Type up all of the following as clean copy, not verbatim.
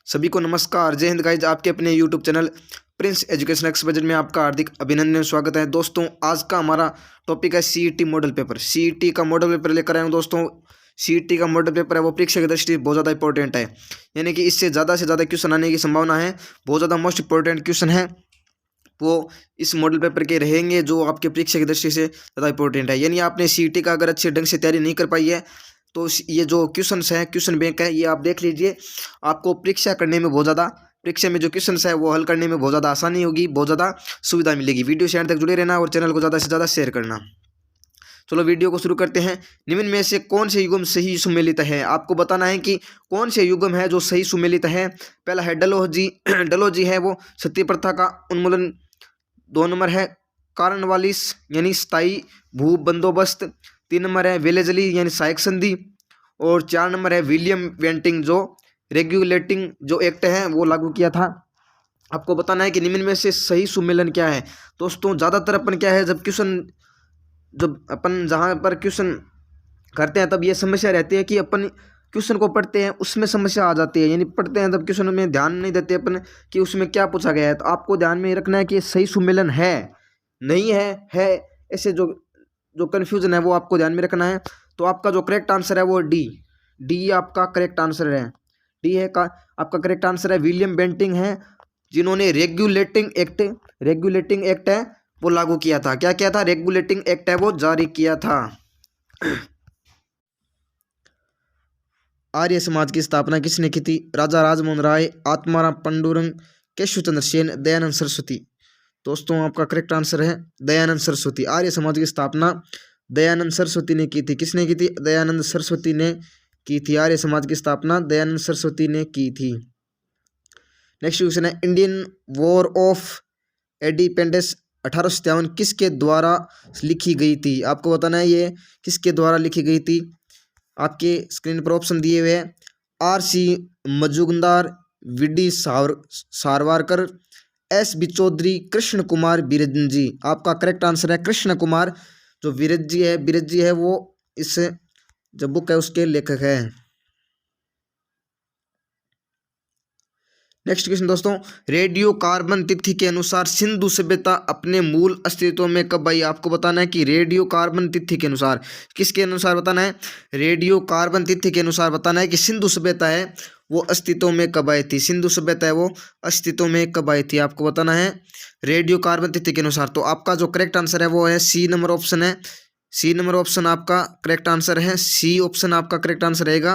सभी को नमस्कार, जय हिंद गाइज। आपके अपने YouTube channel Prince education x budget में आपका हार्दिक अभिनंदन, स्वागत है। दोस्तों, आज का हमारा टॉपिक है सीईटी मॉडल पेपर। सीईटी का मॉडल पेपर लेकर आए हूँ दोस्तों। सीईटी का मॉडल पेपर है वो परीक्षा की दृष्टि बहुत ज़्यादा इंपॉर्टेंट है, यानी कि इससे ज़्यादा से ज़्यादा क्वेश्चन आने की संभावना है। बहुत ज़्यादा मोस्ट इंपॉर्टेंट क्वेश्चन है वो इस मॉडल पेपर के रहेंगे, जो आपके परीक्षा की दृष्टि से ज़्यादा इंपॉर्टेंट है। यानी आपने सीईटी का अगर अच्छे ढंग से तैयारी नहीं कर पाई है तो ये जो क्वेश्चंस है, क्वेश्चन बैंक है, ये आप देख लीजिए। आपको परीक्षा करने में बहुत ज़्यादा, परीक्षा में जो क्वेश्चंस है वो हल करने में बहुत ज़्यादा आसानी होगी, बहुत ज़्यादा सुविधा मिलेगी। वीडियो से एंड तक जुड़े रहना और चैनल को ज़्यादा से ज़्यादा शेयर करना। चलो वीडियो को शुरू करते हैं। निम्न में से कौन से युग्म सही सुमेलित है? आपको बताना है कि कौन से युग्म है जो सही सुमेलित है। पहला है डलोजी। डलोजी है वो सती प्रथा का उन्मूलन। 2 नंबर है कार्नवालिस यानी स्थायी भू बंदोबस्त। 3 नंबर है वेलेजली यानी सहायक संधि। और 4 नंबर है विलियम वेंटिंग जो रेगुलेटिंग जो एक्ट है वो लागू किया था। आपको बताना है कि निम्न में से सही सुमेलन क्या है। दोस्तों, ज़्यादातर अपन क्या है, जब अपन जहाँ पर क्वेश्चन करते हैं तब ये समस्या रहती है कि अपन क्वेश्चन को पढ़ते हैं उसमें समस्या आ जाती है। यानी पढ़ते हैं तब क्वेश्चन में ध्यान नहीं देते अपन कि उसमें क्या पूछा गया है। तो आपको ध्यान में रखना है कि सही सुमेलन है नहीं है ऐसे जो जो कन्फ्यूजन है वो आपको ध्यान में रखना है। तो आपका जो करेक्ट आंसर है वो डी आपका करेक्ट आंसर है। डी है का आपका करेक्ट आंसर है। विलियम बेंटिंग है जिन्होंने रेगुलेटिंग एक्ट है वो लागू किया था। क्या किया था? रेगुलेटिंग एक्ट है वो जारी किया था। आर्य समाज की स्थापना किसने की थी? राजा राजमोहन राय, आत्माराम पंडुरंग, केशवचंद्र सेन, दयानंद सरस्वती। दोस्तों, आपका करेक्ट आंसर है दयानंद सरस्वती। आर्य समाज की स्थापना दयानंद सरस्वती ने की थी। किसने की थी? दयानंद सरस्वती ने की थी। आर्य समाज की स्थापना दयानंद सरस्वती ने की थी। नेक्स्ट क्वेश्चन है इंडियन वॉर ऑफ इंडिपेंडेंस 1857 किसके द्वारा लिखी गई थी? आपको बताना है ये किसके द्वारा लिखी गई थी। आपके स्क्रीन पर ऑप्शन दिए हुए हैं। R C. Majumdar, V D. Savarkar, S B. Chaudhary, Krishna Kumar बिरजजी। आपका करेक्ट आंसर है कृष्ण कुमार। जो बिरजजी है वो इस जो बुक है उसके लेखक है। नेक्स्ट क्वेश्चन दोस्तों, रेडियो कार्बन तिथि के अनुसार सिंधु सभ्यता अपने मूल अस्तित्व में कब आई? आपको बताना है कि रेडियो कार्बन तिथि के अनुसार, किसके अनुसार बताना है? रेडियो कार्बन तिथि के अनुसार बताना है कि सिंधु सभ्यता है वो अस्तित्व में कब आई थी। सिंधु सभ्यता है वो अस्तित्व में कब आई थी, आपको बताना है रेडियो कार्बन तिथि के अनुसार। तो आपका जो करेक्ट आंसर है वो है सी नंबर ऑप्शन है। सी नंबर ऑप्शन आपका करेक्ट आंसर है। सी ऑप्शन आपका करेक्ट आंसर रहेगा।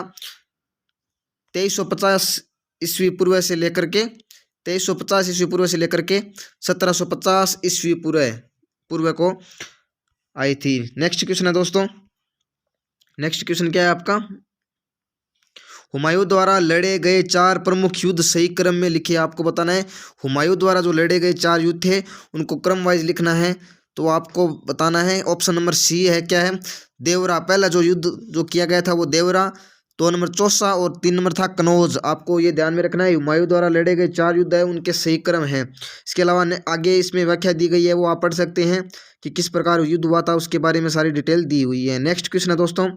2350 ईस्वी पूर्व से लेकर के 2350 ईस्वी पूर्व से लेकर के 1750 ईस्वी पूर्व को आई थी। नेक्स्ट क्वेश्चन है दोस्तों, नेक्स्ट क्वेश्चन क्या है आपका? हुमायूं द्वारा लड़े गए 4 प्रमुख युद्ध सही क्रम में लिखे। आपको बताना है हुमायूं द्वारा जो लड़े गए 4 युद्ध थे उनको क्रम वाइज लिखना है। तो आपको बताना है ऑप्शन नंबर सी है, क्या है? देवरा। पहला जो युद्ध जो किया गया था वो देवरा। 2 नंबर चौसा और 3 नंबर था कनौज। आपको ये ध्यान में रखना है हुमायूं द्वारा लड़े गए 4 युद्ध है उनके सही क्रम है। इसके अलावा आगे इसमें व्याख्या दी गई है, वो आप पढ़ सकते हैं कि किस प्रकार युद्ध हुआ था, उसके बारे में सारी डिटेल दी हुई है। नेक्स्ट क्वेश्चन है दोस्तों,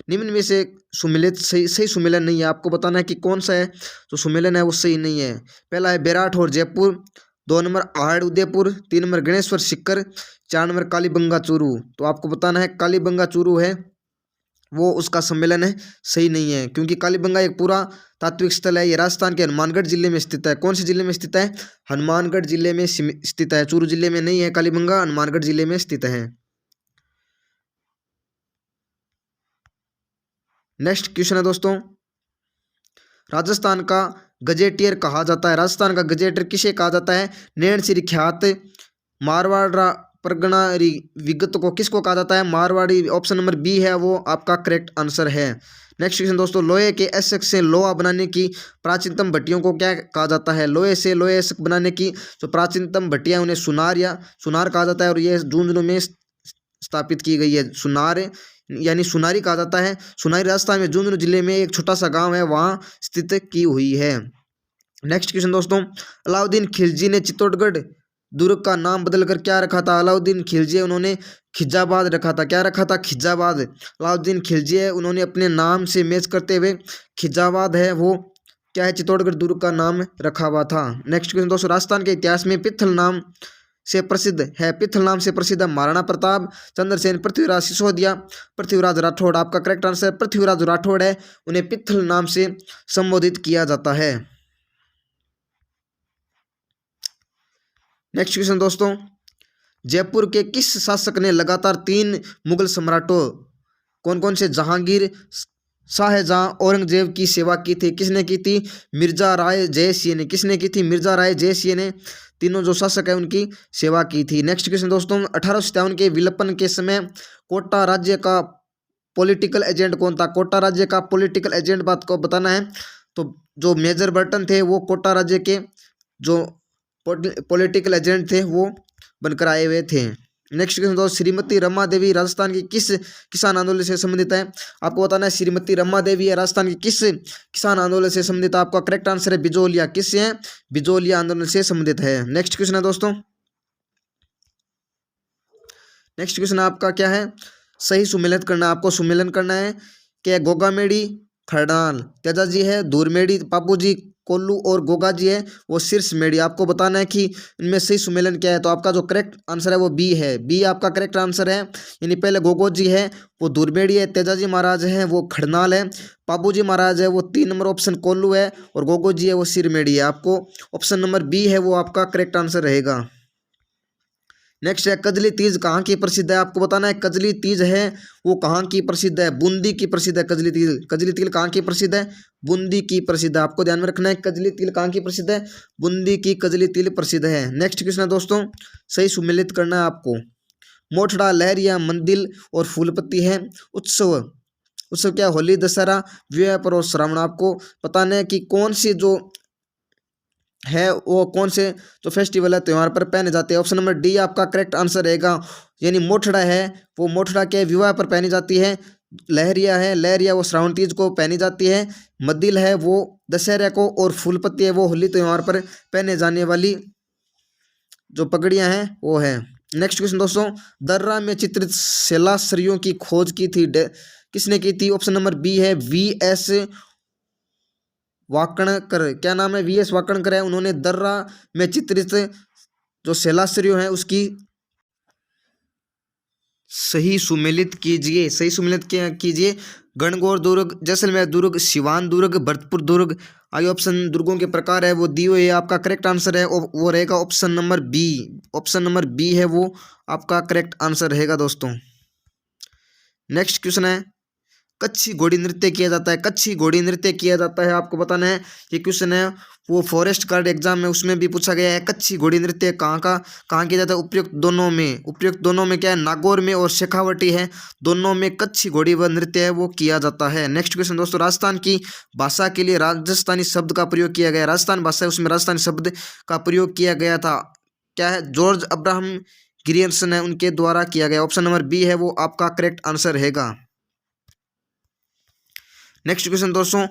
निम्न में से सुमेलित सही सुमेलन नहीं है। आपको बताना है कि कौन सा है जो सुमेलन है वो सही नहीं है। पहला है बैराठ और जयपुर। 2 नंबर आहड़ उदयपुर। 3 नंबर गणेश्वर सिक्कर। 4 नंबर कालीबंगा चूरू। तो आपको बताना है कालीबंगा चूरू है वो उसका सम्मेलन है सही नहीं है, क्योंकि कालीबंगा एक पूरा तात्विक स्थल है। ये राजस्थान के हनुमानगढ़ जिले में स्थित है। कौन से जिले में स्थित है? हनुमानगढ़ जिले में स्थित है। चूरू जिले में नहीं है कालीबंगा, हनुमानगढ़ जिले में स्थित है। नेक्स्ट क्वेश्चन है दोस्तों, राजस्थान का गजेटियर कहा जाता है। राजस्थान का गजेटियर किसे कहा जाता है? नैन श्री ख्यात मारवाड़ा परगना विगत को किसको कहा जाता है? मारवाड़ी। ऑप्शन नंबर बी है वो आपका करेक्ट आंसर है। नेक्स्ट क्वेश्चन दोस्तों, लोहे के एसक से लोहा बनाने की प्राचीनतम भट्टियों को क्या कहा जाता है? लोहे से लोहे एसक बनाने की जो प्राचीनतम भट्टियां उन्हें सुनार कहा जाता है, और ये झुंझुनू में स्थापित की गई है। सुनार यानी सुनारी कहा जाता है। सुनारी राजस्थान में झुंझुनू जिले में एक छोटा सा गाँव है, वहाँ स्थित की हुई है। नेक्स्ट क्वेश्चन दोस्तों, अलाउद्दीन खिलजी ने चित्तौड़गढ़ दुर्ग का नाम बदलकर क्या रखा था? अलाउद्दीन खिलजी उन्होंने खिजाबाद रखा था। क्या रखा था? खिजाबाद। अलाउद्दीन खिलजी है उन्होंने अपने नाम से मैच करते हुए खिजाबाद है वो क्या है, चित्तौड़गढ़ दुर्ग का नाम रखा हुआ था। नेक्स्ट क्वेश्चन दोस्तों, राजस्थान के इतिहास में पित्थल नाम से प्रसिद्ध है, पित्थल नाम से प्रसिद्ध है महाराणा प्रताप, चंद्रसेन, पृथ्वीराज, सिसोदिया, पृथ्वीराज राठौड़। आपका करेक्ट आंसर पृथ्वीराज राठौड़ है, उन्हें पित्थल नाम से संबोधित किया जाता है। नेक्स्ट क्वेश्चन दोस्तों, जयपुर के किस शासक ने लगातार 3 मुगल सम्राटों कौन कौन से जहांगीर, शाहजहां, औरंगजेब की सेवा की थी? किसने की थी? मिर्जा राय जयसिंह ने। किसने की थी? मिर्जा राय जयसिंह ने तीनों जो शासक है उनकी सेवा की थी। नेक्स्ट क्वेश्चन दोस्तों, 1857 के विलपन के समय कोटा राज्य का पॉलिटिकल एजेंट कौन था? कोटा राज्य का पॉलिटिकल एजेंट बात को बताना है, तो जो मेजर बर्टन थे वो कोटा राज्य के जो पॉलिटिकल एजेंट थे वो बनकर आए हुए थे। नेक्स्ट क्वेश्चन दोस्तों, श्रीमती रमा देवी राजस्थान की किस किसान आंदोलन से संबंधित है? आपको बताना है श्रीमती रमा देवी है राजस्थान की किस किसान आंदोलन से संबंधित है? आपका करेक्ट आंसर है बिजोलिया। किससे है? बिजोलिया आंदोलन से संबंधित है। नेक्स्ट क्वेश्चन है दोस्तों, नेक्स्ट क्वेश्चन आपका क्या है? सही सुमेलित करना, आपको सुमेलन करना है। क्या गोगामेड़ी खरडाल तेजाजी है, दूरमेड़ी पापूजी, कोल्लू और गोगा जी है वो शीर्ष मेड़ी। आपको बताना है कि इनमें सही सुमेलन क्या है, तो आपका जो करेक्ट आंसर है वो बी है। बी आपका करेक्ट आंसर है, यानी पहले गोगो जी है वो दूरमेड़ी है, तेजाजी महाराज है वो खड़नाल है, पापूजी महाराज है वो 3 नंबर ऑप्शन कोल्लू है, और गोगो जी है वो सिरमेड़ी है। आपको ऑप्शन नंबर बी है वो आपका करेक्ट आंसर रहेगा। नेक्स्ट है, कजली तीज कहाँ की प्रसिद्ध है? आपको बताना है कजली तीज है वो कहाँ की प्रसिद्ध है? बूंदी की प्रसिद्ध है कजली तीज। कजली तिल कहाँ की प्रसिद्ध है? बूंदी की प्रसिद्ध है। आपको ध्यान में रखना है कजली तिल कहाँ की प्रसिद्ध है? बूंदी की कजली तिल प्रसिद्ध है। नेक्स्ट क्वेश्चन है दोस्तों, सही सुमेलित करना है आपको। मोठड़ा, लहरिया, मंदिल और फूलपत्ती है उत्सव। उत्सव क्या? होली, दशहरा, विवाह पर्व, श्रावण। आपको बताना है कि कौन सी जो है वो कौन से जो फेस्टिवल है त्योहार पर पहने जाते हैं। ऑप्शन नंबर डी आपका करेक्ट आंसर रहेगा, यानी मोठड़ा है वो मोठड़ा के विवाह पर पहनी जाती है, लहरिया है लहरिया वो श्रावण तीज को पहनी जाती है, मद्दिल है वो दशहरा को, और फूलपत्ती है वो होली त्योहार पर पहने जाने वाली जो पगड़ियां हैं वो है। नेक्स्ट क्वेश्चन दोस्तों, दर्रा में चित्रित शैलाश्रियों की खोज की थी किसने की थी? ऑप्शन नंबर बी है वी.एस. वाकणकर। क्या नाम है? वी.एस. वाकणकर है, उन्होंने दर्रा में चित्रित जो शैलाश्रियों है उसकी सही सुमेलित कीजिए, सही सुमेलित कीजिए। गणगौर दुर्ग, जैसलमेर दुर्ग, सिवान दुर्ग, भरतपुर दुर्ग। आगे ऑप्शन दुर्गों के प्रकार है वो दिए हुए, आपका करेक्ट आंसर है वो रहेगा option number B. Option number B है वो आपका करेक्ट आंसर रहेगा दोस्तों। नेक्स्ट क्वेश्चन है, कच्छी घोड़ी नृत्य किया जाता है, कच्छी घोड़ी नृत्य किया जाता है। आपको बताना है, ये क्वेश्चन है वो फॉरेस्ट गार्ड एग्जाम में उसमें भी पूछा गया है। कच्छी घोड़ी नृत्य कहाँ किया जाता है? उपयुक्त दोनों में क्या है? नागौर में और शेखावटी है, दोनों में कच्छी घोड़ी व नृत्य है वो किया जाता है। नेक्स्ट क्वेश्चन दोस्तों, राजस्थान की भाषा के लिए राजस्थानी शब्द का प्रयोग किया गया, राजस्थान भाषा है उसमें राजस्थानी शब्द का प्रयोग किया गया था। क्या है? जॉर्ज अब्राहम ग्रियर्सन है उनके द्वारा किया गया। ऑप्शन नंबर बी है वो आपका करेक्ट आंसर रहेगा। नेक्स्ट क्वेश्चन दोस्तों,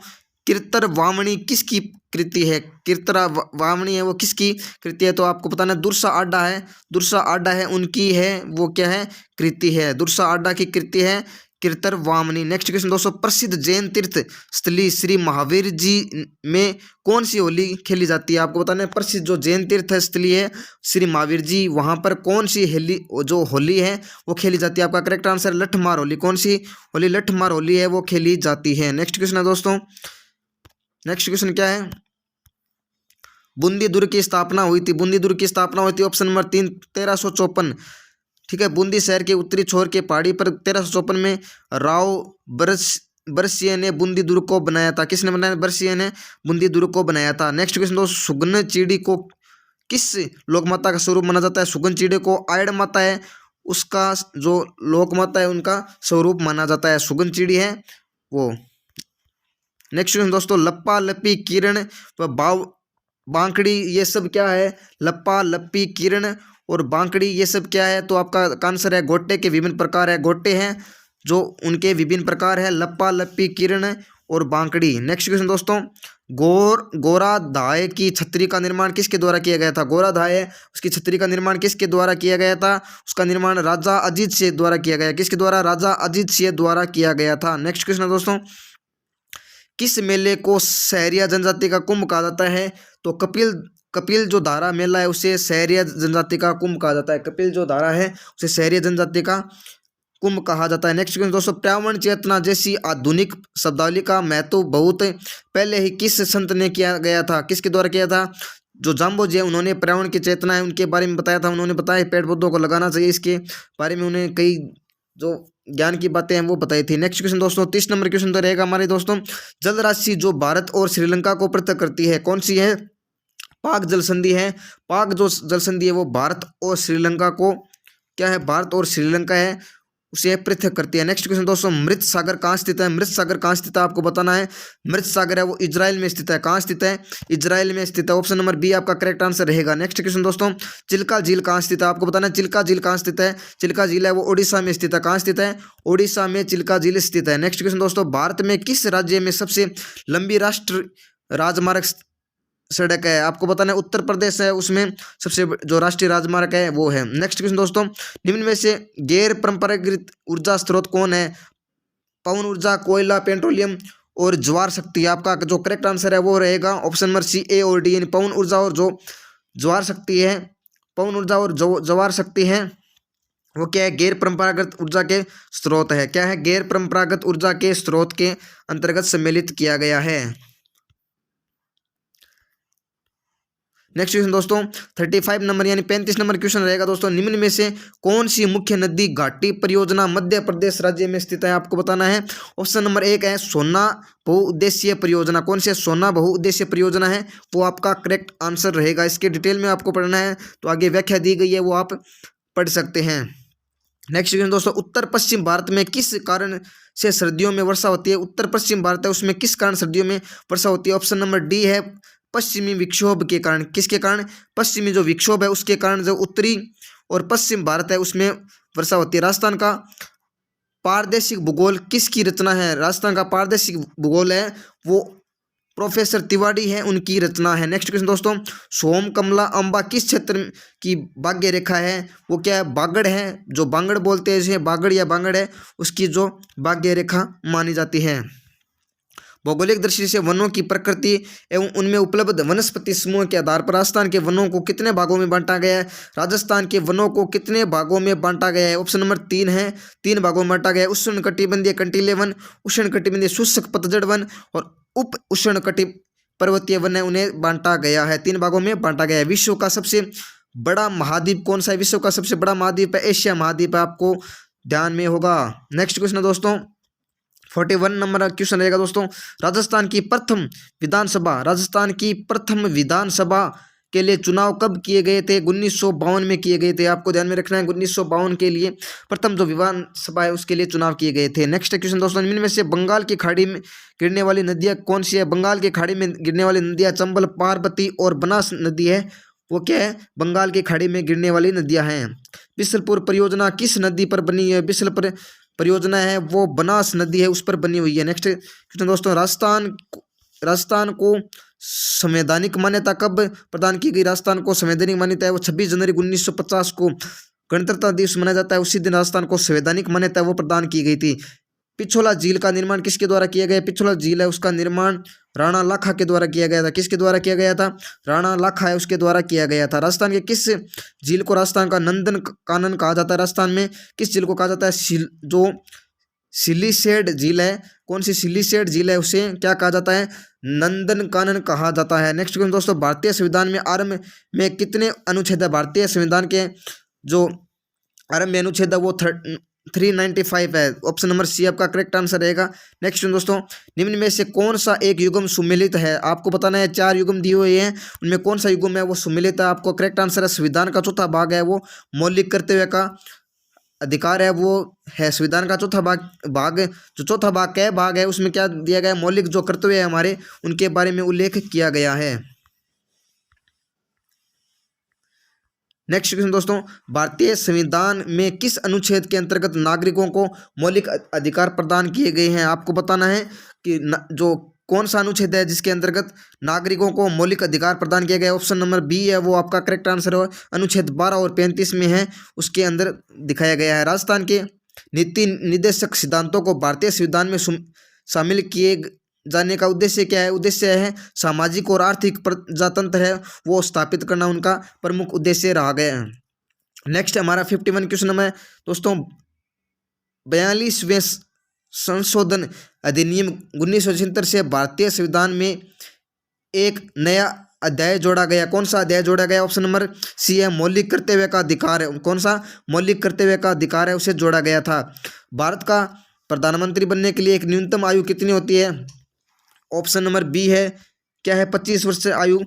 कीर्तर वामणी किसकी कृति है? कीर्तरा वामणी है वो किसकी कृति है? तो आपको बताना है दुर्सा आडा है, दुर्सा आडा है उनकी है वो क्या है? कृति है, दुर्सा आडा की कृति है कीर्तर वामनी। नेक्स्ट क्वेश्चन दोस्तों, प्रसिद्ध जैन तीर्थ स्थली श्री महावीर जी में कौन सी होली खेली जाती है? आपको बताना है प्रसिद्ध जो जैन तीर्थ स्थली है श्री महावीर जी, वहां पर कौन सी जो होली है वो खेली जाती है? आपका करेक्ट आंसर लठमार होली। कौन सी होली? लठमार होली है वो खेली जाती है। नेक्स्ट क्वेश्चन है दोस्तों, नेक्स्ट क्वेश्चन क्या है? बूंदी दुर्ग की स्थापना हुई थी, बूंदी दुर्ग की स्थापना हुई थी ऑप्शन नंबर 3 1354। ठीक है, बूंदी शहर के उत्तरी छोर के पहाड़ी पर 1354 में राव बरसिया ने बूंदी दुर्ग को बनाया था। किसने बनाया? बरसिया ने बूंदी दुर्ग को बनाया था। नेक्स्ट क्वेश्चन दोस्तों, सुगन चिड़ी को किस लोक माता का स्वरूप माना जाता है? सुगन चिड़ी को आयड़ माता है उसका जो लोक माता है उनका स्वरूप माना जाता है, सुगन चिड़ी है वो। नेक्स्ट क्वेश्चन दोस्तों, लप्पा लप्पी किरण व बांकड़ी ये सब क्या है? लप्पा लप्पी किरण और बांकड़ी ये सब क्या है? तो आपका आंसर है गोटे के विभिन्न प्रकार है, गोटे हैं जो उनके विभिन्न प्रकार है, लप्पा लप्पी किरण और बांकड़ी। नेक्स्ट क्वेश्चन दोस्तों, गोरा धाय की छतरी का निर्माण किसके द्वारा किया गया था? गोरा धाय उसकी छतरी का निर्माण किसके द्वारा किया गया था? उसका निर्माण राजा अजीत सिंह द्वारा किया गया। किसके द्वारा? राजा अजीत सिंह द्वारा किया गया था। नेक्स्ट क्वेश्चन दोस्तों, किस मेले को सहरिया जनजाति का कुंभ कहा जाता है? तो कपिल कपिल जो धारा मेला है उसे सहरिया जनजाति का कुंभ कहा जाता है। कपिल जो धारा है उसे सहरिया जनजाति का कुंभ कहा जाता है। नेक्स्ट क्वेश्चन दोस्तों, पर्यावरण चेतना जैसी आधुनिक शब्दावली का महत्व बहुत पहले ही किस संत ने किया गया था? किसके द्वारा किया था? जो जाम्बो जी है उन्होंने पर्यावरण की चेतना है उनके बारे में बताया था। उन्होंने बताया पेड़ पौधों को लगाना चाहिए, इसके बारे में उन्हें कई जो ज्ञान की बातें हैं वो बताई थी। नेक्स्ट क्वेश्चन दोस्तों, 30 नंबर क्वेश्चन तो रहेगा हमारे दोस्तों, जल राशि जो भारत और श्रीलंका को पृथक करती है कौन सी है? पाक जल संधि है। पाक जो जल संधि है वो भारत और श्रीलंका को क्या है? भारत और श्रीलंका है उसे पृथक करती है। नेक्स्ट क्वेश्चन दोस्तों, मृत सागर कहाँ स्थित है? मृत सागर कहाँ स्थित है आपको बताना है। मृत सागर है वो इजराइल में स्थित है। कहाँ स्थित है? इजराइल में स्थित है। ऑप्शन नंबर बी आपका करेक्ट आंसर रहेगा। नेक्स्ट क्वेश्चन दोस्तों, चिल्का झील कहाँ स्थित है आपको बताना है। चिल्का झील कहाँ स्थित है? चिल्का झील है वो उड़ीसा में स्थित है। कहाँ स्थित है? उड़ीसा में चिल्का झील स्थित है। नेक्स्ट क्वेश्चन दोस्तों, भारत में किस राज्य में सबसे लंबी राष्ट्रीय राजमार्ग सड़क है आपको बताना है? उत्तर प्रदेश है उसमें सबसे जो राष्ट्रीय राजमार्ग है वो है। नेक्स्ट क्वेश्चन दोस्तों, निम्न में से गैर परंपरागत ऊर्जा स्रोत कौन है? पवन ऊर्जा, कोयला, पेट्रोलियम और ज्वार शक्ति। आपका जो करेक्ट आंसर है वो रहेगा ऑप्शन नंबर सी, ए और डी, यानी पवन ऊर्जा और जो ज्वार शक्ति है, पवन ऊर्जा और जो ज्वार शक्ति है वो क्या है? गैर परंपरागत ऊर्जा के स्रोत है। क्या है? गैर परंपरागत ऊर्जा के स्रोत के अंतर्गत सम्मिलित किया गया है। नेक्स्ट क्वेश्चन दोस्तों, 35 नंबर यानी 35 नंबर क्वेश्चन रहेगा दोस्तों, निम्न में से कौन सी मुख्य नदी घाटी परियोजना मध्य प्रदेश राज्य में स्थित है आपको बताना है। ऑप्शन नंबर 1 है सोना बहुउद्देशीय परियोजना। कौन सी सोना बहुउद्देशीय परियोजना है वो आपका करेक्ट आंसर रहेगा। इसके डिटेल में आपको पढ़ना है तो आगे व्याख्या दी गई है वो आप पढ़ सकते हैं। नेक्स्ट क्वेश्चन दोस्तों, उत्तर पश्चिम भारत में किस कारण से सर्दियों में वर्षा होती है? उत्तर पश्चिम भारत है उसमें किस कारण सर्दियों में वर्षा होती है? ऑप्शन नंबर डी है पश्चिमी विक्षोभ के कारण। किसके कारण? पश्चिमी जो विक्षोभ है उसके कारण जो उत्तरी और पश्चिम भारत है उसमें वर्षा होती है। राजस्थान का पारदेशिक भूगोल किसकी रचना है? राजस्थान का पारदेशिक भूगोल है वो प्रोफेसर तिवारी है उनकी रचना है। नेक्स्ट क्वेश्चन दोस्तों, सोम कमला अम्बा किस क्षेत्र की भाग्य रेखा है? वो क्या है? बागड़ है। जो बांगड़ बोलते हैं जिसे बागड़ या बांगड़ है उसकी जो भाग्य रेखा मानी जाती है। भौगोलिक दृष्टि से वनों की प्रकृति एवं उनमें उपलब्ध वनस्पति समूह के आधार पर राजस्थान के वनों को कितने भागों में बांटा गया है? राजस्थान के वनों को कितने भागों में बांटा गया है? ऑप्शन नंबर 3 है, 3 भागों में बांटा गया है। उष्ण कटिबंधीय कंटीले वन, उष्ण कटिबंधीय शुष्क पतझड़ वन और उप उष्ण कटि पर्वतीय वन है उन्हें बांटा गया है। 3 भागों में बांटा गया है। विश्व का सबसे बड़ा महाद्वीप कौन सा है? विश्व का सबसे बड़ा महाद्वीप है एशिया महाद्वीप है, आपको ध्यान में होगा। नेक्स्ट क्वेश्चन दोस्तों, 41 नंबर क्वेश्चन रहेगा दोस्तों, राजस्थान की प्रथम विधानसभा के लिए चुनाव कब किए गए थे? 1952 में किए गए थे। आपको ध्यान में रखना है 1952 के लिए प्रथम जो विधानसभा है उसके लिए चुनाव किए गए थे। नेक्स्ट क्वेश्चन दोस्तों, इनमें से बंगाल की खाड़ी में गिरने वाली नदियाँ कौन सी है? बंगाल की खाड़ी में गिरने वाली नदियाँ चंबल, पार्वती और बनास नदी है वो क्या है? बंगाल की खाड़ी में गिरने वाली नदियाँ हैं। बिसलपुर परियोजना किस नदी पर बनी है? बिसलपुर परियोजना है वो बनास नदी है उस पर बनी हुई है। नेक्स्ट क्वेश्चन दोस्तों, राजस्थान को संवैधानिक मान्यता कब प्रदान की गई? राजस्थान को संवैधानिक मान्यता है वो 26 जनवरी 1950 को गणतंत्र दिवस मनाया जाता है, उसी दिन राजस्थान को संवैधानिक मान्यता वो प्रदान की गई थी। पिछोला झील का निर्माण किसके द्वारा किया गया? पिछोला झील है उसका निर्माण राणा लाखा के द्वारा किया गया था। किसके द्वारा किया गया था? राणा लाखा है उसके द्वारा किया गया था। राजस्थान के किस झील को राजस्थान का नंदन कानन कहा जाता है? राजस्थान में किस झील को कहा जाता है? जो सिलीसेड झील है, कौन सी सिलीसेड झील है उसे क्या कहा जाता है? नंदन कानन कहा जाता है। नेक्स्ट क्वेश्चन दोस्तों, भारतीय संविधान में आरंभ में कितने अनुच्छेद है? भारतीय संविधान के जो आरंभ में अनुच्छेद है वो 395 है। ऑप्शन नंबर सी आपका करेक्ट आंसर रहेगा। नेक्स्ट दोस्तों, निम्न में से कौन सा एक युग्म सुमेलित है? आपको बताना है 4 युग्म दिए हुए हैं उनमें कौन सा युग्म है वो सुमेलित है। आपको करेक्ट आंसर है संविधान का चौथा भाग है वो मौलिक कर्तव्य का अधिकार है वो है। संविधान का चौथा भाग जो चौथा भाग क्या भाग है उसमें क्या दिया गया है? मौलिक जो कर्तव्य है हमारे उनके बारे में उल्लेख किया गया है। नेक्स्ट क्वेश्चन दोस्तों, भारतीय संविधान में किस अनुच्छेद के अंतर्गत नागरिकों को मौलिक अधिकार प्रदान किए गए हैं? आपको बताना है कि जो कौन सा अनुच्छेद है जिसके अंतर्गत नागरिकों को मौलिक अधिकार प्रदान किया गया है। ऑप्शन नंबर बी है वो आपका करेक्ट आंसर है। अनुच्छेद 12 और 35 में है उसके अंदर दिखाया गया है। राजस्थान के नीति निर्देशक सिद्धांतों को भारतीय संविधान में शामिल किए जाने का उद्देश्य क्या है? उद्देश्य है सामाजिक और आर्थिक प्रजातंत्र है वो स्थापित करना उनका प्रमुख उद्देश्य रहा गया है। नेक्स्ट हमारा 51 क्वेश्चन है दोस्तों, 42वें संशोधन अधिनियम 1976 से भारतीय संविधान में एक नया अध्याय जोड़ा गया। कौन सा अध्याय जोड़ा गया? ऑप्शन नंबर सी है मौलिक कर्तव्य का अधिकार है। कौन सा? मौलिक कर्तव्य का अधिकार है, उसे जोड़ा गया था। भारत का प्रधानमंत्री बनने के लिए एक न्यूनतम आयु कितनी होती है? ऑप्शन नंबर बी है क्या है 25 वर्ष आयु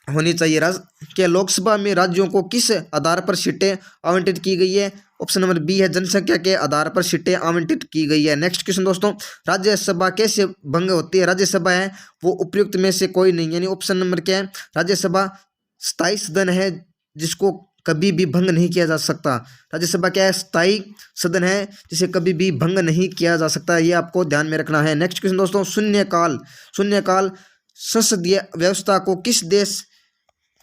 होनी चाहिए। क्या लोकसभा में राज्यों को किस आधार पर सीटें आवंटित की गई है? ऑप्शन नंबर बी है जनसंख्या के आधार पर सीटें आवंटित की गई है। नेक्स्ट क्वेश्चन दोस्तों, राज्यसभा कैसे भंग होती है? राज्यसभा है वो उपयुक्त में से कोई नहीं, यानी ऑप्शन नंबर क्या है? राज्यसभा स्थायी सदन है जिसको कभी भी भंग नहीं किया जा सकता। राज्यसभा क्या है? स्थायी सदन है जिसे कभी भी भंग नहीं किया जा सकता, ये आपको ध्यान में रखना है। नेक्स्ट क्वेश्चन दोस्तों, शून्यकाल संसदीय व्यवस्था को किस देश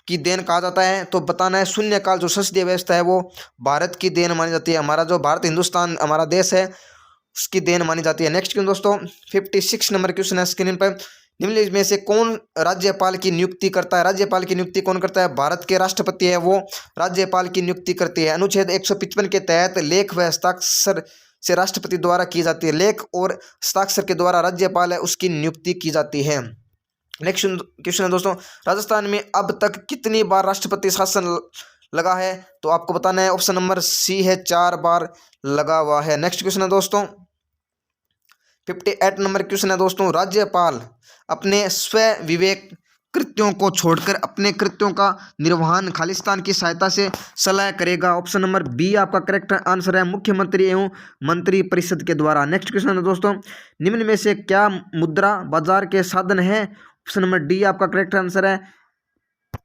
की देन कहा जाता है? तो बताना है शून्यकाल जो संसदीय व्यवस्था है वो भारत की देन मानी जाती है। हमारा जो भारत हिंदुस्तान हमारा देश है उसकी देन मानी जाती है। नेक्स्ट क्वेश्चन दोस्तों, 56 नंबर क्वेश्चन है स्क्रीन पर, निम्नलिखित में से कौन राज्यपाल की नियुक्ति करता है? राज्यपाल की नियुक्ति कौन करता है? भारत के राष्ट्रपति है वो राज्यपाल की नियुक्ति करती है। अनुच्छेद 155 के तहत लेख व हस्ताक्षर से राष्ट्रपति द्वारा की जाती है। लेख और हस्ताक्षर के द्वारा राज्यपाल है उसकी नियुक्ति की जाती है। नेक्स्ट क्वेश्चन है दोस्तों, राजस्थान में अब तक कितनी बार राष्ट्रपति शासन लगा है? तो आपको बताना है ऑप्शन नंबर सी है 4 बार लगा हुआ है। नेक्स्ट क्वेश्चन है दोस्तों, 58 नंबर क्वेश्चन है दोस्तों, राज्यपाल अपने स्व विवेक कृत्यों को छोड़कर अपने कृत्यों का निर्वहन खालिस्तान की सहायता से सलाह करेगा। ऑप्शन नंबर बी आपका करेक्ट आंसर है, मुख्यमंत्री एवं मंत्री परिषद के द्वारा। नेक्स्ट क्वेश्चन है दोस्तों, निम्न में से क्या मुद्रा बाजार के साधन है? ऑप्शन नंबर डी आपका करेक्ट आंसर है,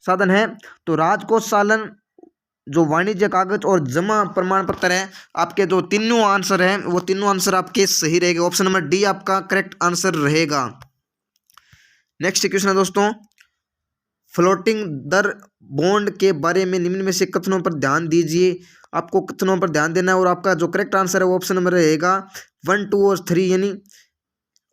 साधन है। तो राजकोष सालन, जो वाणिज्य कागज और जमा प्रमाण पत्र है, आपके जो तीनों आंसर हैं वो तीनों आंसर आपके सही रहेंगे। ऑप्शन नंबर डी आपका करेक्ट आंसर रहेगा। नेक्स्ट क्वेश्चन है दोस्तों, फ्लोटिंग दर बॉन्ड के बारे में निम्न में से कथनों पर ध्यान दीजिए। आपको कथनों पर ध्यान देना है और आपका जो करेक्ट आंसर है वो ऑप्शन नंबर रहेगा 1, 2 और 3, यानी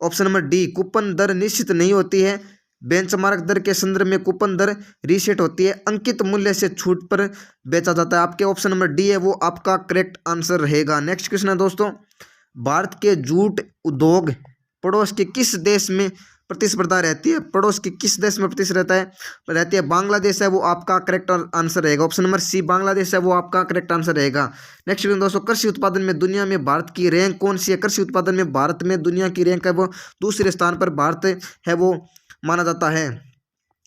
ऑप्शन नंबर डी। कूपन दर निश्चित नहीं होती है, बेंचमार्क दर के संदर्भ में कूपन दर रीसेट होती है, अंकित मूल्य से छूट पर बेचा जाता है। आपके ऑप्शन नंबर डी है वो आपका करेक्ट आंसर रहेगा। नेक्स्ट क्वेश्चन है दोस्तों, भारत के जूट उद्योग पड़ोस के किस देश में प्रतिस्पर्धा रहती है? पड़ोस के किस देश में प्रतिस्पर्धा रहती है? बांग्लादेश है वो आपका करेक्ट आंसर रहेगा। ऑप्शन नंबर सी बांग्लादेश है वो आपका करेक्ट आंसर रहेगा। नेक्स्ट क्वेश्चन दोस्तों, कृषि उत्पादन में दुनिया में भारत की रैंक कौन सी है? कृषि उत्पादन में भारत में दुनिया की रैंक है वो दूसरे स्थान पर भारत है वो माना जाता है।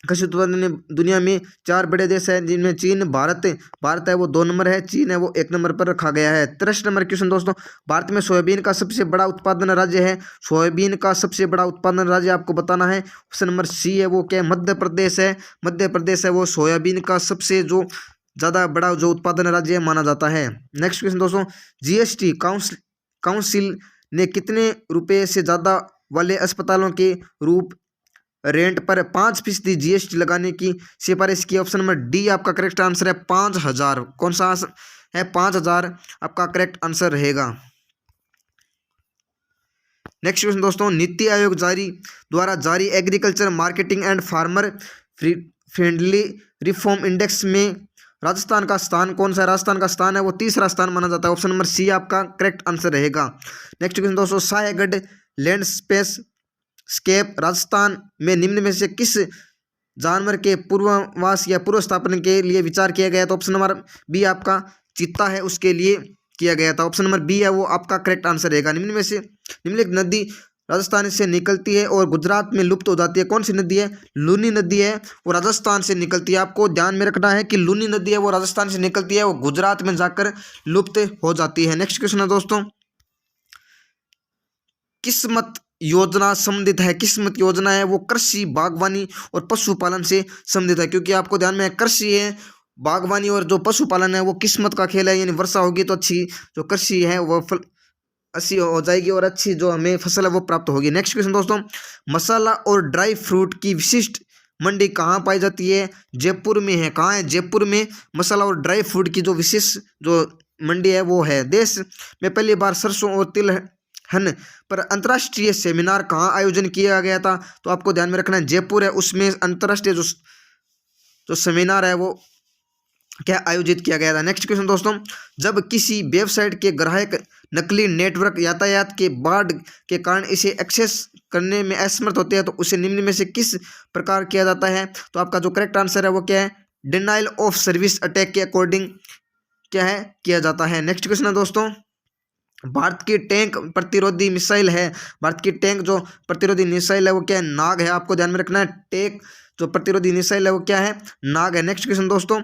कृषि उत्पादन में दुनिया में 4 बड़े देश हैं जिनमें चीन, भारत है वो 2 नंबर है, चीन है वो 1 नंबर पर रखा गया है। 63 नंबर क्वेश्चन दोस्तों, भारत में सोयाबीन का सबसे बड़ा उत्पादन राज्य है? सोयाबीन का सबसे बड़ा उत्पादन राज्य आपको बताना है, ऑप्शन नंबर सी है वो क्या है? मध्य प्रदेश है। मध्य प्रदेश है वो सोयाबीन का सबसे जो ज़्यादा बड़ा जो उत्पादन राज्य माना जाता है। नेक्स्ट क्वेश्चन दोस्तों, जीएसटी काउंसिल ने कितने रुपये से ज़्यादा वाले अस्पतालों के रूप रेंट पर 5% जीएसटी लगाने की सिफारिश की? ऑप्शन नंबर डी आपका करेक्ट आंसर है 5000। कौन सा है? 5000 आपका करेक्ट आंसर रहेगा। नेक्स्ट क्वेश्चन दोस्तों, नीति आयोग द्वारा जारी agriculture marketing and farmer friendly reform index में राजस्थान का स्थान कौन सा है? राजस्थान का स्थान है वो 3रा स्थान माना जाता है। ऑप्शन नंबर सी आपका करेक्ट आंसर रहेगा। नेक्स्ट क्वेश्चन दोस्तों, सायागढ़ लैंडस्केप राजस्थान में निम्न में से किस जानवर के पूर्वावास या पूर्व स्थापना के लिए विचार किया गया? तो ऑप्शन नंबर बी आपका चीता है उसके लिए किया गया था। ऑप्शन नंबर बी है वो आपका करेक्ट आंसर रहेगा। निम्नलिखित नदी राजस्थान से निकलती है और गुजरात में लुप्त हो जाती है। कौन सी नदी है? लूनी नदी है वो राजस्थान से निकलती है। आपको ध्यान में रखना है कि लूनी नदी है वो राजस्थान से निकलती है, वो गुजरात में जाकर लुप्त हो जाती है। नेक्स्ट क्वेश्चन है दोस्तों, किस्मत योजना संबंधित है? किस्मत योजना है वो कृषि, बागवानी और पशुपालन से संबंधित है, क्योंकि आपको ध्यान में कृषि है, बागवानी और जो पशुपालन है वो किस्मत का खेल है, यानी वर्षा होगी तो अच्छी जो कृषि है वो अच्छी हो जाएगी और अच्छी जो हमें फसल है वो प्राप्त होगी। नेक्स्ट क्वेश्चन दोस्तों, मसाला और ड्राई फ्रूट की विशिष्ट मंडी कहाँ पाई जाती है? जयपुर में है। कहाँ है? जयपुर में मसाला और ड्राई फ्रूट की जो विशेष जो मंडी है वो है। देश में पहली बार सरसों और तिल है न। पर अंतर्राष्ट्रीय सेमिनार कहाँ आयोजन किया गया था, तो आपको ध्यान में रखना है जयपुर है, उसमें अंतर्राष्ट्रीय जो जो सेमिनार है वो क्या आयोजित किया गया था। नेक्स्ट क्वेश्चन दोस्तों, जब किसी वेबसाइट के ग्राहक नकली नेटवर्क यातायात के बाढ़ के कारण इसे एक्सेस करने में असमर्थ होते हैं तो उसे निम्न में से किस प्रकार किया जाता है, तो आपका जो करेक्ट आंसर है वो क्या है, डिनाइल ऑफ सर्विस अटैक के अकॉर्डिंग क्या है किया जाता है। नेक्स्ट क्वेश्चन है दोस्तों, भारत की टैंक प्रतिरोधी मिसाइल है, भारत की टैंक जो प्रतिरोधी मिसाइल है वो क्या है, नाग है। आपको ध्यान में रखना है टैंक जो प्रतिरोधी मिसाइल है वो क्या है, नाग है। नेक्स्ट क्वेश्चन दोस्तों,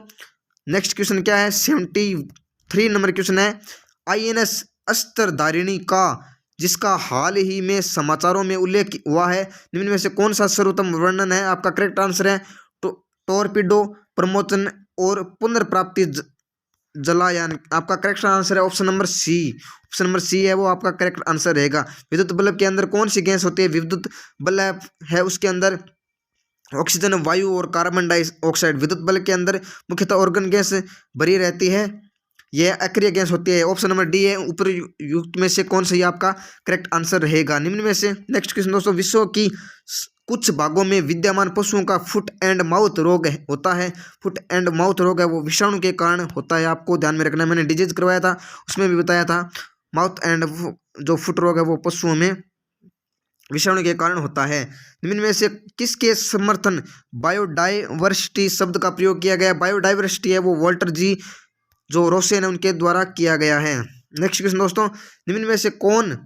नेक्स्ट क्वेश्चन क्या है, 73 नंबर क्वेश्चन है, INS अस्त्रधारिणी का जिसका हाल ही में समाचारों में उल्लेख हुआ है निम्न में से कौन सा सर्वोत्तम वर्णन है, आपका करेक्ट आंसर है टोरपीडो, प्रमोचन और पुनर्प्राप्ति जलायान। आपका करेक्ट आंसर है option number C, option number C है वो आपका करेक्ट आंसर रहेगा। विद्युत बल्ब के अंदर कौन सी गैस होती है, विद्युत बल्ब है उसके अंदर ऑक्सीजन, वायु और कार्बन डाइऑक्साइड। विद्युत बल्ब के अंदर मुख्यतः ऑर्गन गैस भरी रहती है, यह अक्रिय गैस होती है। ऑप्शन नंबर डी है उपयुक्त में से कौन सा आपका करेक्ट आंसर रहेगा निम्न में से। नेक्स्ट क्वेश्चन दोस्तों, विश्व की कुछ भागों में विद्यमान पशुओं का फुट एंड माउथ रोग होता है, फुट एंड माउथ रोग है वो विषाणु के कारण होता है, आपको ध्यान में रखना है। मैंने डिजीज करवाया था उसमें भी बताया था, माउथ एंड जो फुट रोग है वो पशुओं में विषाणु के कारण होता है। निम्न में से किसके समर्थन बायोडाइवर्सिटी शब्द का प्रयोग किया गया, बायोडाइवर्सिटी है वो वॉल्टर जी जो रोसेन है उनके द्वारा किया गया है। नेक्स्ट क्वेश्चन दोस्तों, निम्न में से कौन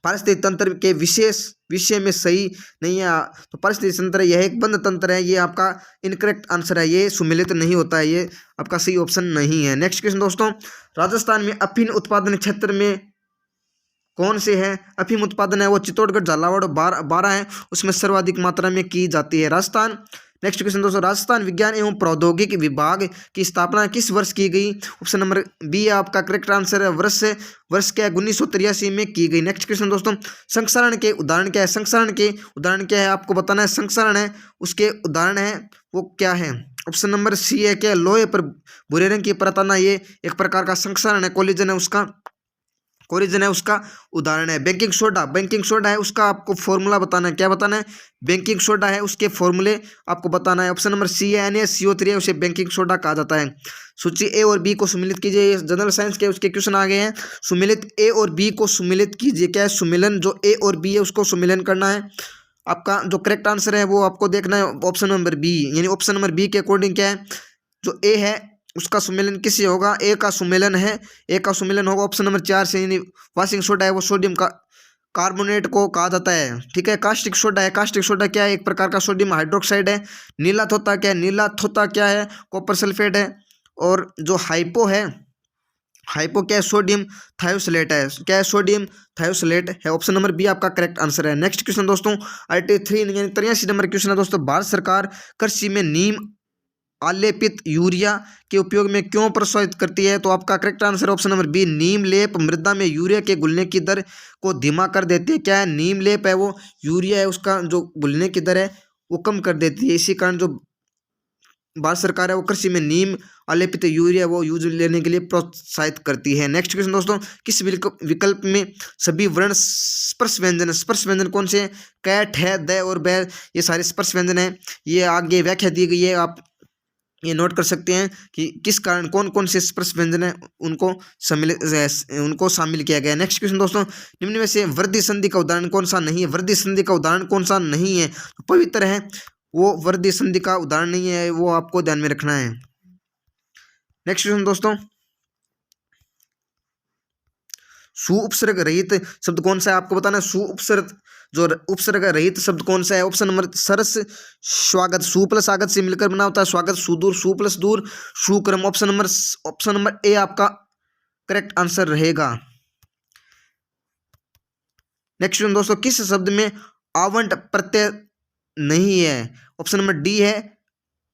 पारिस्थितिक तंत्र के विशेष विषय में सही नहीं है, तो पारिस्थितिक तंत्र यह एक बंद तंत्र है, ये आपका इनकरेक्ट आंसर है, ये सुमिलित नहीं होता है, ये आपका सही ऑप्शन नहीं है। नेक्स्ट क्वेश्चन दोस्तों, राजस्थान में अफीम उत्पादन क्षेत्र में कौन से है, अफीम उत्पादन है वो चित्तौड़गढ़, झालावाड़ और बारां है, उसमें सर्वाधिक मात्रा में की जाती है राजस्थान। नेक्स्ट क्वेश्चन दोस्तों, राजस्थान विज्ञान एवं प्रौद्योगिकी विभाग की स्थापना किस वर्ष की गई, ऑप्शन नंबर बी है आपका करेक्ट आंसर है, वर्ष क्या है 1983 में की गई। नेक्स्ट क्वेश्चन दोस्तों, संक्षारण के उदाहरण क्या है, संक्षारण के उदाहरण क्या है आपको बताना है, संक्षारण है उसके उदाहरण है वो क्या है, ऑप्शन नंबर सी है क्या, लोहे पर भूरे रंग की परत आना, ये एक प्रकार का संक्षारण है, कोलिजन है उसका, कोलिजन है उसका उदाहरण है। बेकिंग सोडा, बेकिंग सोडा है उसका आपको फॉर्मूला बताना है, क्या बताना है, बेकिंग सोडा है उसके फॉर्मूले आपको बताना है। ऑप्शन नंबर सी है NaCO3 है, उसे बेकिंग सोडा कहा जाता है। सूची ए और बी को सुमिलित कीजिए, ये जनरल साइंस के उसके क्वेश्चन आ गए हैं। सुमिलित ए और बी को सुमिलित कीजिए, क्या है सुमिलन, जो ए और बी है उसको सुमिलन करना है। आपका जो करेक्ट आंसर है वो आपको देखना है ऑप्शन नंबर बी, यानी ऑप्शन नंबर बी के अकॉर्डिंग क्या है, जो ए है उसका सुमेलन किससे होगा, ए का सुमेलन है, ए का सुमेलन होगा ऑप्शन नंबर 4 से, यानी वाशिंग सोडा है वो सोडियम का कार्बोनेट को कहा जाता है, ठीक है। कास्टिक सोडा है, कास्टिक सोडा क्या है, एक प्रकार का सोडियम हाइड्रोक्साइड है। नीला थोता क्या है, नीला थोता क्या है, कॉपर सल्फेट है। और जो हाइपो है, हाइपो क्या है, सोडियम थायोसलेट है, क्या है, सोडियम थायोसलेट है। ऑप्शन नंबर बी आपका करेक्ट आंसर है। नेक्स्ट क्वेश्चन दोस्तों, 83 नंबर क्वेश्चन है दोस्तों, भारत सरकार कृषि में नीम आलेपित यूरिया के उपयोग में क्यों प्रोत्साहित करती है, तो आपका correct answer option number B, नीम लेप मृदा में यूरिया के घुलने की दर को धीमा कर देती है। क्या है, नीम लेप है वो यूरिया है उसका जो घुलने की दर है वो कम कर देती है, इसी कारण जो भारत सरकार है वो कृषि में नीम आलेपित यूरिया वो यूज लेने के लिए प्रोत्साहित करती है। नेक्स्ट क्वेश्चन दोस्तों, किस विकल्प में सभी वर्ण स्पर्श व्यंजन, स्पर्श व्यंजन कौन से, कैट है, द और बैर, ये सारे स्पर्श व्यंजन है, ये आगे व्याख्या दी गई है, आप ये नोट कर सकते हैं कि किस कारण कौन कौन से स्पर्श व्यंजन है उनको शामिल किया गया है। नेक्स्ट क्वेश्चन दोस्तों, निम्न में से वृद्धि संधि का उदाहरण कौन सा नहीं है, वृद्धि संधि का उदाहरण कौन सा नहीं है, पवित्र है वो वृद्धि संधि का उदाहरण नहीं है, वो आपको ध्यान में रखना है। नेक्स्ट क्वेश्चन दोस्तों, सु उपसर्ग रहित शब्द कौन सा है, आपको बताना है सु उपसर्ग जो उपसर्ग रहित शब्द कौन सा है। ऑप्शन नंबर सरस स्वागत, सु प्लस आगत से मिलकर बना होता है स्वागत, सुदूर सु प्लस दूर सुक्रम। ऑप्शन नंबर ए आपका करेक्ट आंसर रहेगा। नेक्स्ट दोस्तों, किस शब्द में आवंट प्रत्यय नहीं है, ऑप्शन नंबर डी है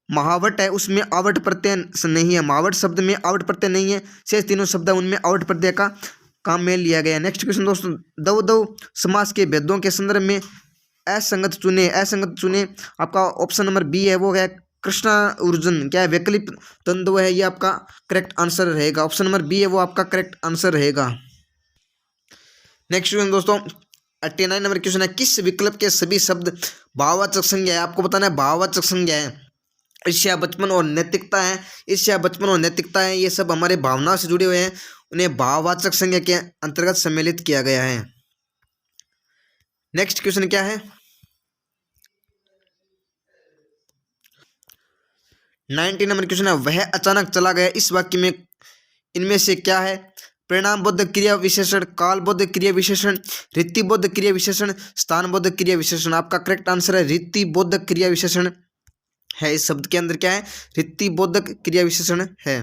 महावट है उसमें आवट प्रत्यय नहीं है, महावट शब्द में आवट प्रत्यय नहीं है, शेष तीनों शब्द उनमें आवट प्रत्यय का काम में लिया गया। नेक्स्ट क्वेश्चन दोस्तों, दव दव समास के भेदों के संदर्भ में असंगत चुने, असंगत चुने, आपका ऑप्शन नंबर बी है वो है कृष्णा अर्जुन, क्या है वैकल्पिक द्वंद्व है, ये आपका करेक्ट आंसर रहेगा, ऑप्शन नंबर बी है वो आपका करेक्ट आंसर रहेगा। नेक्स्ट क्वेश्चन दोस्तों 89 नंबर क्वेश्चन है, किस विकल्प के सभी शब्द भाववाचक संज्ञा है? आपको बताना है भाववाचक संज्ञा है। ईर्ष्या, बचपन और नैतिकता है। ईर्ष्या, बचपन और नैतिकता है, ये सब हमारे भावनाओं से जुड़े हुए हैं, उन्हें भाववाचक संज्ञा के अंतर्गत सम्मिलित किया गया है। नेक्स्ट क्वेश्चन क्या है? 90 नंबर क्वेश्चन है, वह अचानक चला गया, इस वाक्य में इनमें से क्या है? परिणामबद्ध क्रिया विशेषण, कालबद्ध क्रिया विशेषण, रीतिबद्ध क्रिया विशेषण, स्थानबद्ध क्रिया विशेषण। आपका करेक्ट आंसर है रीतिबद्ध क्रिया विशेषण है। इस शब्द के अंदर क्या है? रीतिबद्ध क्रिया विशेषण है।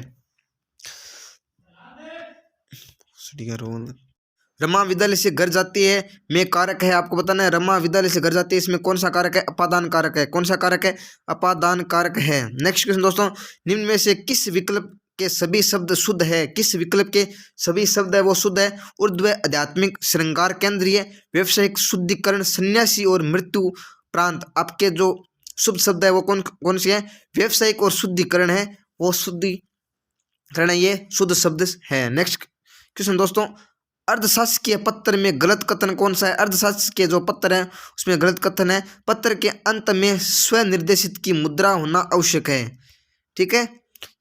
रमा विद्यालय से घर जाती है में कारक है। आपको बताना है रमा विद्यालय से घर जाती है, इसमें कौन सा कारक है? अपादान कारक है। कौन सा कारक है? अपादान कारक है। नेक्स्ट क्वेश्चन दोस्तों, निम्न में से किस विकल्प के सभी शब्द शुद्ध है? किस विकल्प के सभी शब्द है वो शुद्ध है? ऊर्ध्व, आध्यात्मिक, श्रृंगार केंद्रीय, व्यवसायिक, शुद्धिकरण, सन्यासी और मृत्यु प्रांत। आपके जो शुभ शब्द है वो कौन कौन से है? व्यवसायिक और शुद्धिकरण है, वो शुद्धिकरण है, ये शुद्ध शब्द है। नेक्स्ट क्वेश्चन दोस्तों, अर्धशासकीय पत्र में गलत कथन कौन सा है? अर्धशासकीय जो पत्र है उसमें गलत कथन है, पत्र के अंत में स्वनिर्देशित की मुद्रा होना आवश्यक है। ठीक है,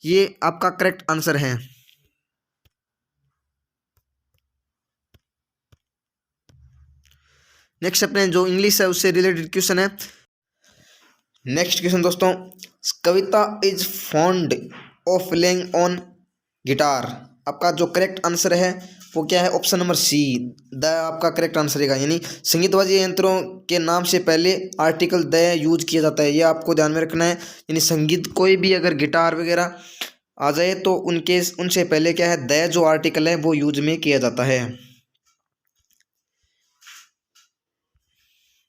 ये आपका करेक्ट आंसर है। नेक्स्ट अपने जो इंग्लिश है उससे रिलेटेड क्वेश्चन है। नेक्स्ट क्वेश्चन दोस्तों, Kavita is fond of playing on guitar. आपका जो करेक्ट आंसर है वो क्या है? ऑप्शन नंबर सी, द आपका करेक्ट आंसर है। यानी संगीतवाद्य यंत्रों के नाम से पहले आर्टिकल द यूज किया जाता है, ये आपको ध्यान में रखना है। यानी संगीत कोई भी अगर गिटार वगैरह आ जाए तो उनसे पहले क्या है? द जो आर्टिकल है वो यूज में किया जाता है।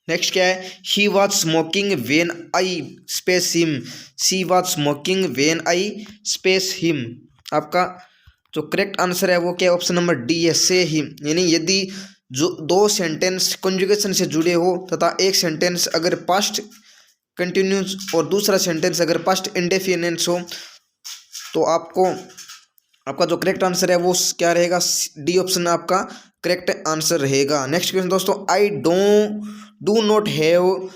नेक्स्ट क्या है? He was smoking when I space him. She was smoking when I space him. आपका जो करेक्ट आंसर है वो क्या है? ऑप्शन नंबर डी है, से हिम। यानी यदि जो दो सेंटेंस कंजुगेशन से जुड़े हो तथा एक सेंटेंस अगर पास्ट कंटिन्यूस और दूसरा सेंटेंस अगर पास्ट इंडेफिनिट हो तो आपका जो करेक्ट आंसर है वो क्या रहेगा? डी ऑप्शन आपका करेक्ट आंसर रहेगा। नेक्स्ट क्वेश्चन दोस्तों, I do not have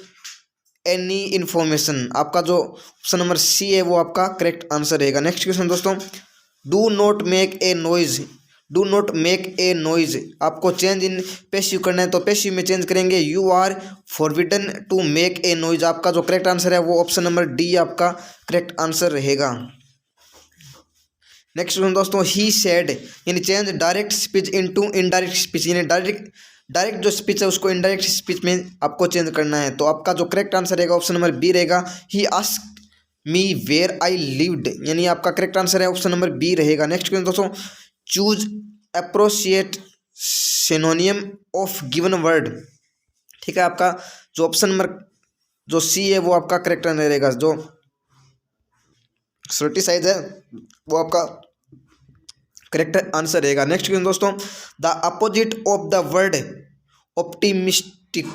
any information. आपका जो ऑप्शन नंबर सी है वो आपका करेक्ट आंसर रहेगा। नेक्स्ट क्वेश्चन दोस्तों, do not make a noise. Do not make a noise, आपको चेंज इन पैसिव करना है तो पैसिव में चेंज करेंगे, you are forbidden to make a noise. आपका जो करेक्ट आंसर है वो ऑप्शन नंबर डी आपका करेक्ट आंसर रहेगा। नेक्स्ट दोस्तों, ही सेड, यानी change direct speech into indirect speech, यानी डायरेक्ट जो स्पीच है उसको इनडायरेक्ट स्पीच में आपको चेंज करना है। तो आपका जो करेक्ट आंसर रहेगा ऑप्शन नंबर बी रहेगा, he asked me where I lived, यानी आपका करेक्ट आंसर है ऑप्शन नंबर बी रहेगा। नेक्स्ट क्वेश्चन दोस्तों, choose appropriate synonym of given word. ठीक है, आपका जो ऑप्शन नंबर जो सी है वो आपका करेक्ट आंसर रहेगा। जो सर्टिसाइज है वो आपका करेक्ट आंसर रहेगा। नेक्स्ट क्वेश्चन दोस्तों, the opposite of the word optimistic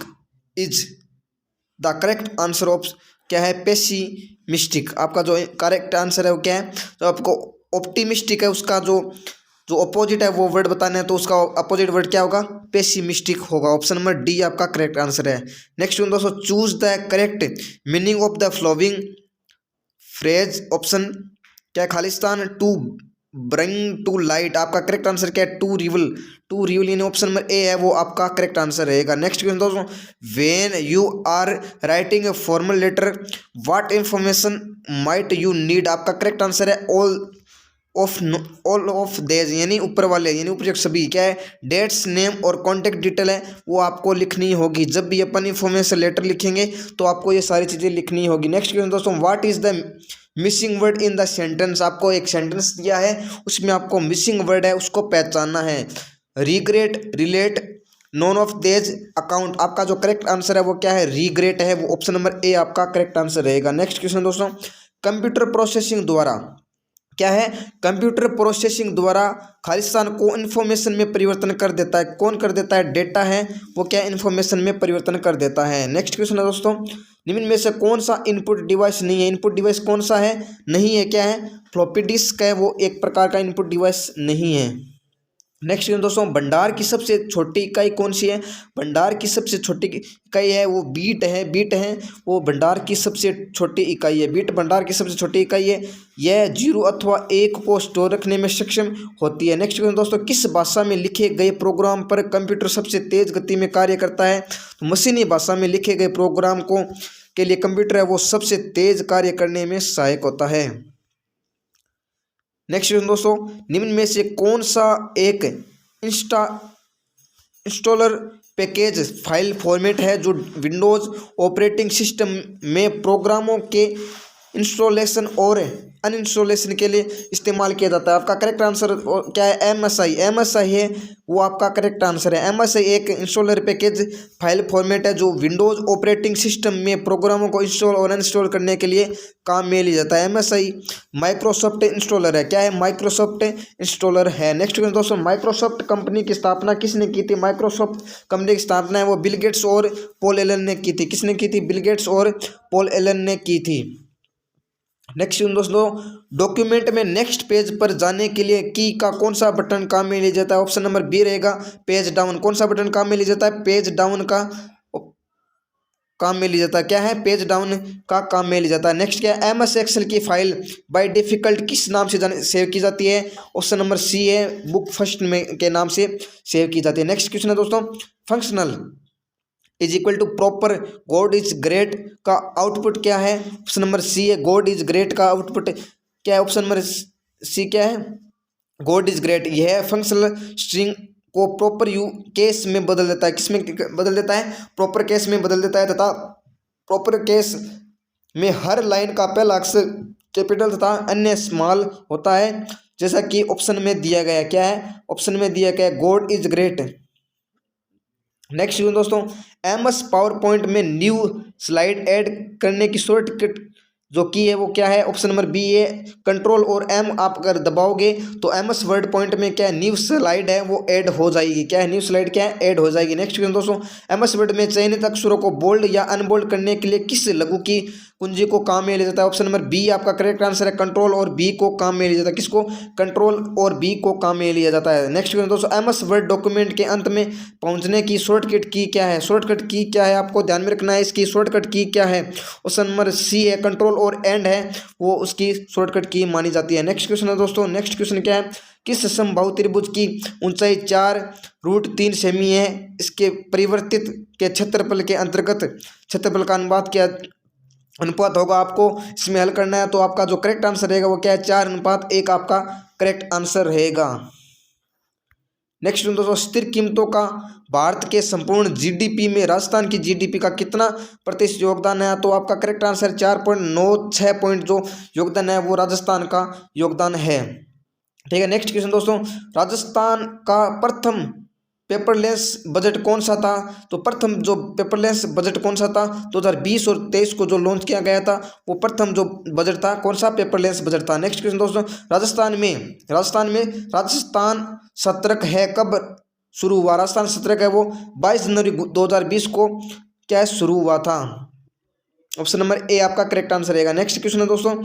is. The correct answer of क्या है? पेसिमिस्टिक। आपका जो करेक्ट आंसर है वो क्या है? तो आपको ऑप्टिमिस्टिक है उसका जो अपोजिट है वो वर्ड बताना है तो उसका अपोजिट वर्ड क्या होगा? पेसिमिस्टिक होगा। ऑप्शन नंबर डी आपका करेक्ट आंसर है। नेक्स्ट दोस्तों, choose the correct meaning of the following phrase. Option क्या है? Khalistan, to bring to light. आपका करेक्ट आंसर क्या है? टू रिवल यानी ऑप्शन नंबर ए है वो आपका करेक्ट आंसर रहेगा। नेक्स्ट क्वेश्चन दोस्तों, when you are writing a formal letter what information might you need. आपका करेक्ट आंसर है ऑल ऑफ देज, यानी ऊपर वाले यानी उपयुक्त सभी। क्या है? डेट्स, नेम और कॉन्टेक्ट डिटेल है वो आपको लिखनी होगी। जब भी अपन इंफॉर्मेशन लेटर लिखेंगे तो आपको ये सारी चीज़ें लिखनी होगी। नेक्स्ट क्वेश्चन दोस्तों, what is the missing word in the sentence. आपको एक सेंटेंस दिया है उसमें आपको मिसिंग वर्ड है उसको पहचानना है। रिग्रेट, रिलेट, नॉन ऑफ देज, अकाउंट। आपका जो करेक्ट आंसर है वो क्या है? रिग्रेट है, वो ऑप्शन नंबर ए आपका करेक्ट आंसर रहेगा। नेक्स्ट क्वेश्चन दोस्तों, कंप्यूटर प्रोसेसिंग द्वारा क्या है? कंप्यूटर प्रोसेसिंग द्वारा खालिस्तान को इन्फॉर्मेशन में परिवर्तन कर देता है। कौन कर देता है? डेटा है वो क्या इन्फॉर्मेशन में परिवर्तन कर देता है। नेक्स्ट क्वेश्चन है दोस्तों, निम्न में से कौन सा इनपुट डिवाइस नहीं है? इनपुट डिवाइस कौन सा है? नहीं है। क्या है? फ्लॉपी डिस्क है वो एक प्रकार का इनपुट डिवाइस नहीं है। नेक्स्ट दोस्तों, भंडार की सबसे छोटी इकाई कौन सी है? भंडार की सबसे छोटी इकाई है वो बीट है। बीट है वो भंडार की सबसे छोटी इकाई है। बीट भंडार की सबसे छोटी इकाई है। यह 0 अथवा 1 को स्टोर रखने में सक्षम होती है। नेक्स्ट दोस्तों, किस भाषा में लिखे गए प्रोग्राम पर कंप्यूटर सबसे तेज गति में कार्य करता है? तो मशीनी भाषा में लिखे गए प्रोग्राम को के लिए कंप्यूटर है वो सबसे तेज कार्य करने में सहायक होता है। नेक्स्ट दोस्तों, निम्न में से कौन सा एक इंस्टॉलर पैकेज फाइल फॉर्मेट है जो विंडोज ऑपरेटिंग सिस्टम में प्रोग्रामों के इंस्टॉलेशन और अनइंस्टॉलेशन के लिए इस्तेमाल किया जाता है? आपका करेक्ट आंसर क्या है? MSI। MSI है वो आपका करेक्ट आंसर है। MSI एक इंस्टॉलर पैकेज फाइल फॉर्मेट है जो विंडोज ऑपरेटिंग सिस्टम में प्रोग्रामों को इंस्टॉल और अनइंस्टॉल करने के लिए काम में लिया जाता है। MSI माइक्रोसॉफ्ट इंस्टॉलर है। क्या है? माइक्रोसॉफ्ट इंस्टॉलर है। नेक्स्ट दोस्तों, माइक्रोसॉफ्ट कंपनी की स्थापना किसने की थी? माइक्रोसॉफ्ट कंपनी की स्थापना है वो बिल गेट्स और पॉल एलन ने की थी। किसने की थी? बिल गेट्स और पॉल एलन ने की थी। नेक्स्ट दोस्तों, डॉक्यूमेंट में नेक्स्ट पेज पर जाने के लिए की का कौन सा बटन काम में लिया जाता है? ऑप्शन नंबर बी रहेगा पेज डाउन। कौन सा बटन काम में लिया जाता है? पेज डाउन का काम में लिया जाता है। क्या है? पेज डाउन का काम में लिया जाता है। नेक्स्ट क्या है? MS एक्सेल की फाइल बाय डिफिकल्ट किस नाम से सेव की जाती है? ऑप्शन नंबर सी है बुक फर्स्ट में के नाम से सेव की जाती है। नेक्स्ट क्वेश्चन है दोस्तों, functional is equal to proper God is great का आउटपुट क्या है? ऑप्शन नंबर सी है गॉड इज ग्रेट का आउटपुट क्या है? ऑप्शन नंबर सी क्या है? God is great. यह फंक्शनल स्ट्रिंग को प्रॉपर यू केस में बदल देता है। किस में बदल देता है? प्रॉपर केस में बदल देता है तथा प्रॉपर केस में हर लाइन का पहला अक्षर कैपिटल तथा अन्य स्मॉल होता है, जैसा कि ऑप्शन में दिया गया। क्या है? ऑप्शन में दिया गया गॉड इज ग्रेट। नेक्स्ट दोस्तों, MS पावर पॉइंट में न्यू स्लाइड ऐड करने की शॉर्टकट जो की है वो क्या है? ऑप्शन नंबर बी है कंट्रोल और M आप अगर दबाओगे तो MS वर्ड पॉइंट में क्या है? न्यू स्लाइड है वो ऐड हो जाएगी। क्या है? न्यू स्लाइड क्या है? ऐड हो जाएगी। नेक्स्ट दोस्तों, MS वर्ड में चयनित अक्षरों को बोल्ड या अनबोल्ड करने के लिए किस लघु की कुंजी को काम में लिया जाता है? ऑप्शन नंबर बी आपका करेक्ट आंसर है कंट्रोल और बी को काम में लिया जाता है। किसको? कंट्रोल और बी को काम में लिया जाता है। नेक्स्ट दोस्तों, MS वर्ड डॉक्यूमेंट के अंत में पहुंचने की शॉर्टकट की क्या है? शॉर्टकट की क्या है? आपको ध्यान में रखना है इसकी शॉर्टकट की क्या है? ऑप्शन नंबर सी है कंट्रोल और एंड है वो उसकी शॉर्टकट की मानी जाती है। नेक्स्ट क्वेश्चन है दोस्तों, नेक्स्ट क्वेश्चन क्या है? किस समबाहु त्रिभुज की ऊंचाई 4√3 सेमी है? इसके परिवर्तित के क्षेत्रफल के अंतर्गत क्षेत्रफल का अनुपात होगा। आपको इसमें हल करना है तो आपका जो करेक्ट आंसर रहेगा वो क्या है? 4:1 आपका करेक्ट आंसर रहेगा। नेक्स्ट दोस्तों, स्थिर कीमतों का भारत के संपूर्ण GDP में राजस्थान की GDP का कितना प्रतिशत योगदान है? तो आपका करेक्ट आंसर 4.96 पॉइंट जो योगदान है वो राजस्थान का योगदान है। ठीक है। नेक्स्ट क्वेश्चन दोस्तों, राजस्थान का प्रथम पेपरलेस बजट कौन सा था? तो प्रथम जो पेपरलेस बजट कौन सा था? 2020 और 23 को जो लॉन्च किया गया था वो प्रथम जो बजट था कौन सा? पेपरलेस बजट था। नेक्स्ट क्वेश्चन दोस्तों, राजस्थान सत्रक है कब शुरू हुआ? राजस्थान सत्रक है वो 22 जनवरी 2020 को क्या शुरू हुआ था? ऑप्शन नंबर ए आपका करेक्ट आंसर रहेगा। नेक्स्ट क्वेश्चन है दोस्तों,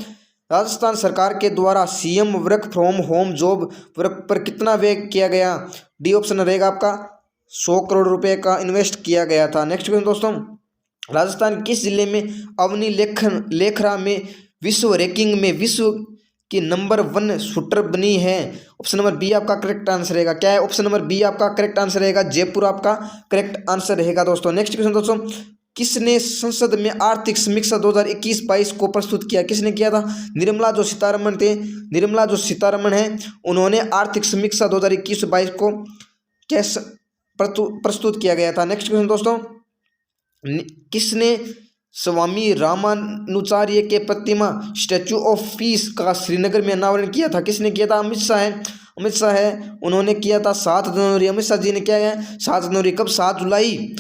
राजस्थान सरकार के द्वारा CM work from home job work पर कितना व्यय किया गया? डी ऑप्शन रहेगा आपका 100 करोड़ रुपए का इन्वेस्ट किया गया था। नेक्स्ट क्वेश्चन दोस्तों, राजस्थान किस जिले में अवनी लेखरा में विश्व रैंकिंग में विश्व की नंबर 1 शूटर बनी है? ऑप्शन नंबर बी आपका करेक्ट आंसर रहेगा। क्या है? ऑप्शन नंबर बी आपका करेक्ट आंसर रहेगा जयपुर आपका करेक्ट आंसर रहेगा दोस्तों। नेक्स्ट क्वेश्चन दोस्तों, किसने संसद में आर्थिक समीक्षा 2021-22 को प्रस्तुत किया? किसने किया था? निर्मला जो सीतारमण थे। निर्मला जो सीतारमण है उन्होंने आर्थिक समीक्षा 2021-22 को कैसे प्रस्तुत किया गया था? नेक्स्ट क्वेश्चन दोस्तों, किसने स्वामी रामानुचार्य के प्रतिमा स्टैचू ऑफ पीस का श्रीनगर में अनावरण किया था? किसने किया था? अमित शाह है उन्होंने किया था 7 जनवरी। अमित शाह जी ने क्या है? 7 जनवरी। कब? 7 जुलाई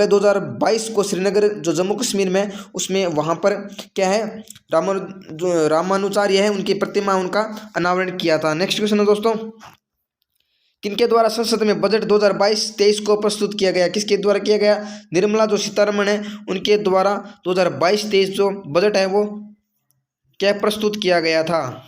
2022 को श्रीनगर जो जम्मू कश्मीर में उसमें वहाँ पर क्या है रामानुचार्य है उनकी प्रतिमा उनका अनावरण किया था। नेक्स्ट क्वेश्चन है दोस्तों, किनके द्वारा संसद में बजट 2022-23 को प्रस्तुत किया गया? किसके द्वारा किया गया? निर्मला जो सीतारमण है उनके द्वारा 2022-23 जो बजट है वो क्या प्रस्तुत किया गया था?